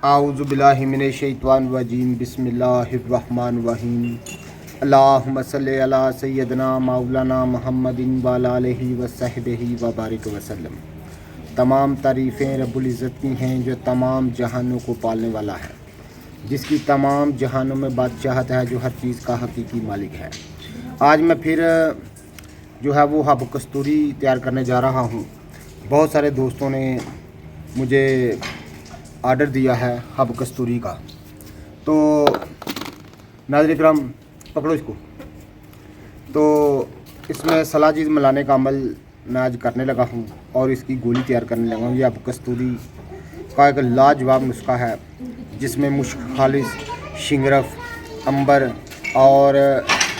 आऊज़ुबिल्लाहि मिनश्शैतानिर्रजीम बिस्मिल्लाहिर्रहमानिर्रहीम अल्लाहुम्मा सल्लि अला सय्यदना मौलाना मुहम्मदिन व अला आलिहि व सहबिहि व बारिक वसल्लम। तमाम तारीफ़ें रब्बुल इज़्ज़त की हैं जो तमाम जहानों को पालने वाला है, जिसकी तमाम जहानों में बादशाहत है, जो हर चीज़ का हकीकी मालिक है। आज मैं फिर जो है वो हब कस्तूरी तैयार करने जा रहा हूँ। बहुत सारे दोस्तों ने मुझे ऑर्डर दिया है हब कस्तूरी का, तो नाज़रीन किराम पकड़ो इसको। तो इसमें सलाजीज़ मिलाने का अमल मैं आज करने लगा हूँ और इसकी गोली तैयार करने लगा हूँ। ये हब कस्तूरी का एक लाजवाब नुस्खा है, जिसमें मुश्क खालिस, शिंगरफ, अंबर और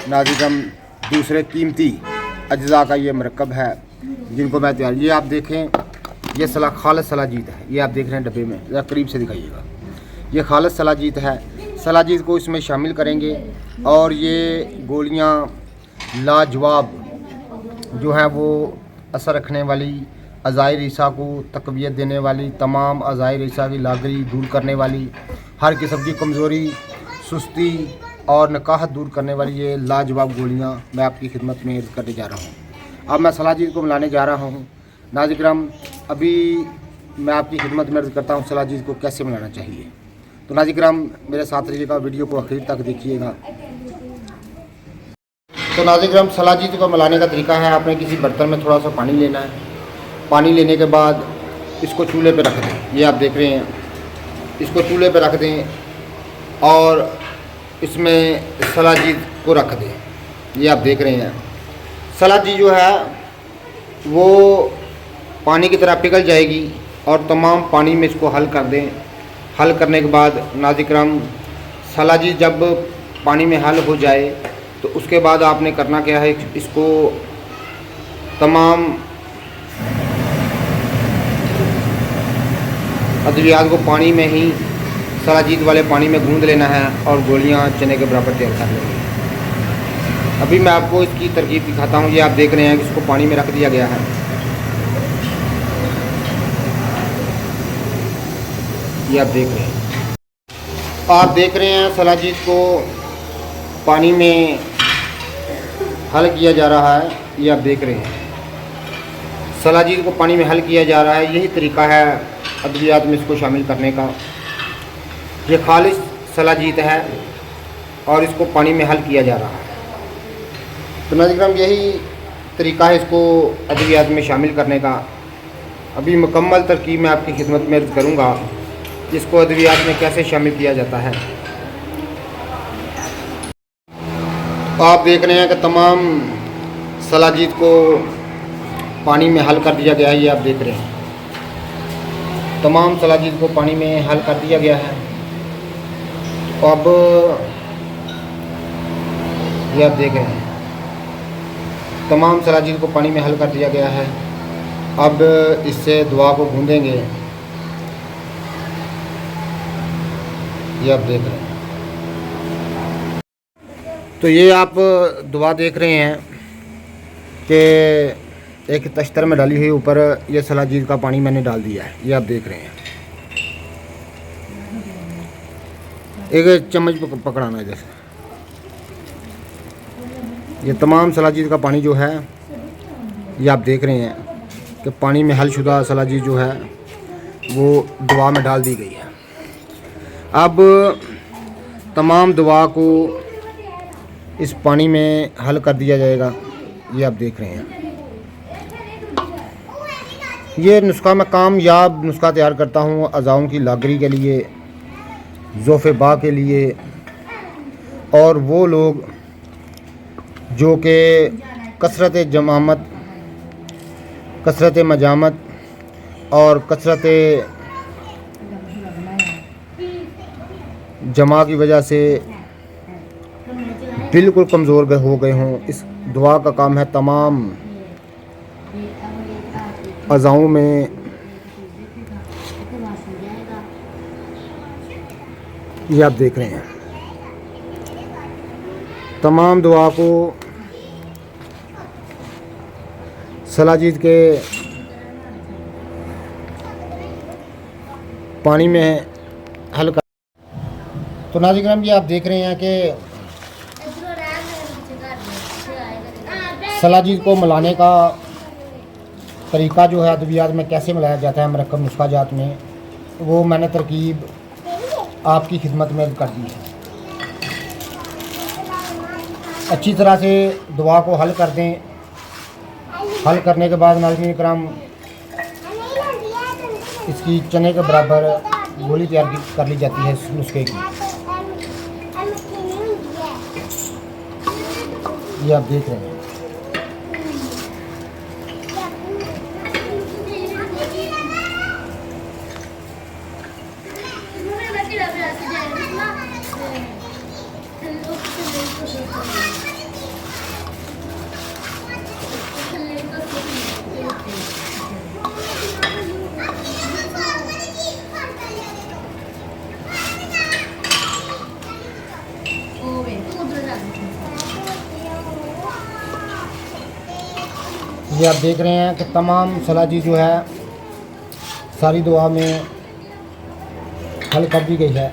नाज़रीन दूसरे कीमती अज्जा का ये मरकब है, जिनको मैं तैयार। ये आप देखें, ये खालिस सलाजीत है। ये आप देख रहे हैं डब्बे में, ज़रा करीब से दिखाइएगा। ये खालिस सलाजीत है। सलाजीत को इसमें शामिल करेंगे और ये गोलियां लाजवाब जो है वो असर रखने वाली, अज़ाई रीसा को तक़वियत देने वाली, तमाम अज़ाई रीसा की लागरी दूर करने वाली, हर किस्म की कमज़ोरी, सुस्ती और नकाहत दूर करने वाली ये लाजवाब गोलियां मैं आपकी खिदमत में अर्ज़ करने जा रहा हूँ। अब मैं सलाजीत को मिलाने जा रहा हूँ। नाज़रीन किराम, अभी मैं आपकी खिदमत में अर्ज़ करता हूँ सलाजीत को कैसे मिलाना चाहिए। तो नाज़रीन किराम, मेरे साथ रहिएगा, वीडियो को आखिर तक देखिएगा। तो नाज़रीन किराम, सलाजीत को मिलाने का तरीका है, आपने किसी बर्तन में थोड़ा सा पानी लेना है। पानी लेने के बाद इसको चूल्हे पे रख दें। ये आप देख रहे हैं, इसको चूल्हे पे रख दें और इसमें सलाजीत को रख दें। ये आप देख रहे हैं, सलाजीत जो है वो पानी की तरह पिघल जाएगी और तमाम पानी में इसको हल कर दें। हल करने के बाद नाज़रीन किराम, सलाजीत जब पानी में हल हो जाए तो उसके बाद आपने करना क्या है, इसको तमाम अद्वियात को पानी में ही, सलाजीत वाले पानी में गूंद लेना है और गोलियां चने के बराबर तैयार कर लेंगे। अभी मैं आपको इसकी तरकीब दिखाता हूँ। ये आप देख रहे हैं कि इसको पानी में रख दिया गया है। ये आप देख रहे हैं, आप देख रहे हैं सलाजीत को पानी में हल किया जा रहा है। ये आप देख रहे हैं, सलाजीत को पानी में हल किया जा रहा है। यही तरीका है अद्वियात में इसको शामिल करने का। ये खालिस सलाजीत है और इसको पानी में हल किया जा रहा है। तो नाज़रीन, यही तरीका है इसको अद्वियात में शामिल करने का। अभी मुकम्मल तरकीब मैं आपकी खिदमत में अर्ज़ करूँगा, इसको अद्वियात में कैसे शामिल किया जाता है। आप देख रहे हैं कि तमाम सलाजीत को पानी में हल कर दिया गया है। ये आप देख रहे हैं, तमाम सलाजीत को पानी में हल कर दिया गया है। अब ये आप देख रहे हैं, तमाम सलाजीत को पानी में हल कर दिया गया है। अब इससे दुआ को गूंदेंगे। ये आप देख रहे हैं, तो ये आप दुआ देख रहे हैं कि एक तश्तर में डाली हुई, ऊपर ये सलाजीत का पानी मैंने डाल दिया है। ये आप देख रहे हैं, एक चम्मच पकड़ाना है जैसे। ये तमाम सलाजीत का पानी जो है, ये आप देख रहे हैं कि पानी में हलशुदा सलाजीत जो है वो दुआ में डाल दी गई है। अब तमाम दुआ को इस पानी में हल कर दिया जाएगा। ये आप देख रहे हैं, ये नुस्खा मैं कामयाब नुस्खा तैयार करता हूँ अज़ाओं की लागरी के लिए, ज़ोफ़े बा के लिए, और वो लोग जो कि कसरत जमामत, कसरत मजामत और कसरत जमा की वजह से बिल्कुल कमज़ोर हो गए हों। इस दुआ का काम है तमाम अज़ाओं में ये आप देख रहे हैं, तमाम दुआ को सलाजीत के पानी में हल्का। तो नाज़रीन ये आप देख रहे हैं कि सलाजीत को मिलाने का तरीका जो है अद्वियात में कैसे मिलाया जाता है मरकब नुस्खा जात में, वो मैंने तरकीब आपकी खिदमत में कर दी है। अच्छी तरह से दुआ को हल कर दें। हल करने के बाद नाज़रीन इकराम इसकी चने के बराबर गोली तैयार कर ली जाती है इस नुस्खे की। ये आप देख रहे हैं। ये आप देख रहे हैं कि तमाम सलाजी जो है सारी दुआ में हल कर दी गई है।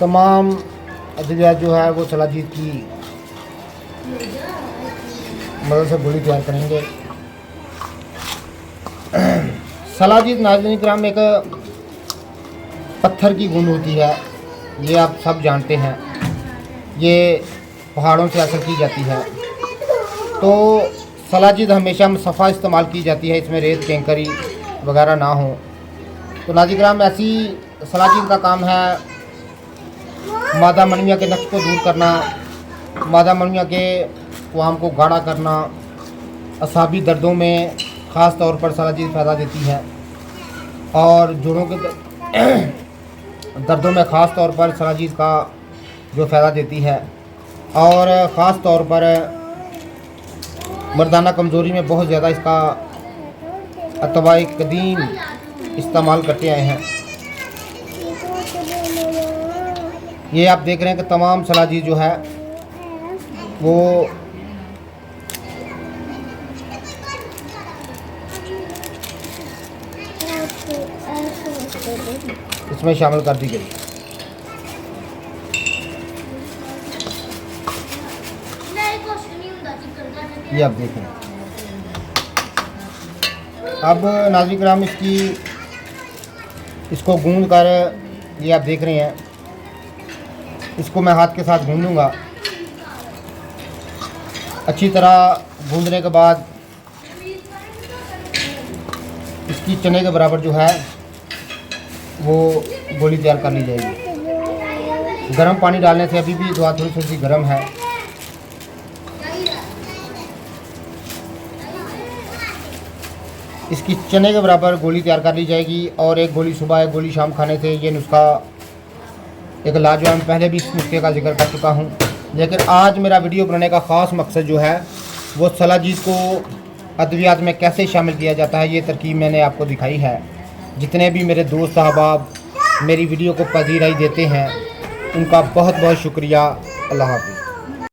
तमाम अद्वियात जो है वो सलाजीत की मदद से गोली तैयार करेंगे। सलाजीत नाज़रीन किराम एक पत्थर की गूंद होती है, ये आप सब जानते हैं। ये पहाड़ों से हासिल की जाती है। तो सलाजीत हमेशा मुसफ़ा इस्तेमाल की जाती है, इसमें रेत केंकरी वगैरह ना हो। तो नाज़रीन किराम ऐसी सलाजीत का काम है मादा मनमिया के नक्श को दूर करना, मादा मनमिया के क़वाम को गाढ़ा करना, असाबी दर्दों में ख़ास तौर पर सलाजीत फ़ायदा देती है और जोड़ों के दर्दों में ख़ास तौर पर सलाजीत का जो फ़ायदा देती है और ख़ास तौर पर मर्दाना कमज़ोरी में बहुत ज़्यादा इसका अतवाए कदीम इस्तेमाल करते आए हैं। ये आप देख रहे हैं कि तमाम सलाजीत जो है वो इसमें शामिल कर दी गई। ये आप देखें। अब नाज़रीन किराम इसको गूंद कर, ये आप देख रहे हैं, इसको मैं हाथ के साथ गूंदूंगा। अच्छी तरह गूंदने के बाद इसकी चने के बराबर जो है वो गोली तैयार कर ली जाएगी। गर्म पानी डालने से अभी भी दुआ थोड़ी सी गर्म है। इसकी चने के बराबर गोली तैयार कर ली जाएगी और एक गोली सुबह एक गोली शाम खाने से ये नुस्खा एक लाजवाब। पहले भी इस नुस्खे का जिक्र कर चुका हूँ, लेकिन आज मेरा वीडियो बनाने का ख़ास मकसद जो है वो सलाजीत को अद्वियात में कैसे शामिल किया जाता है, ये तरकीब मैंने आपको दिखाई है। जितने भी मेरे दोस्त अहबाब मेरी वीडियो को पजीराई देते हैं उनका बहुत बहुत शुक्रिया। अल्लाह हाफ़िज़।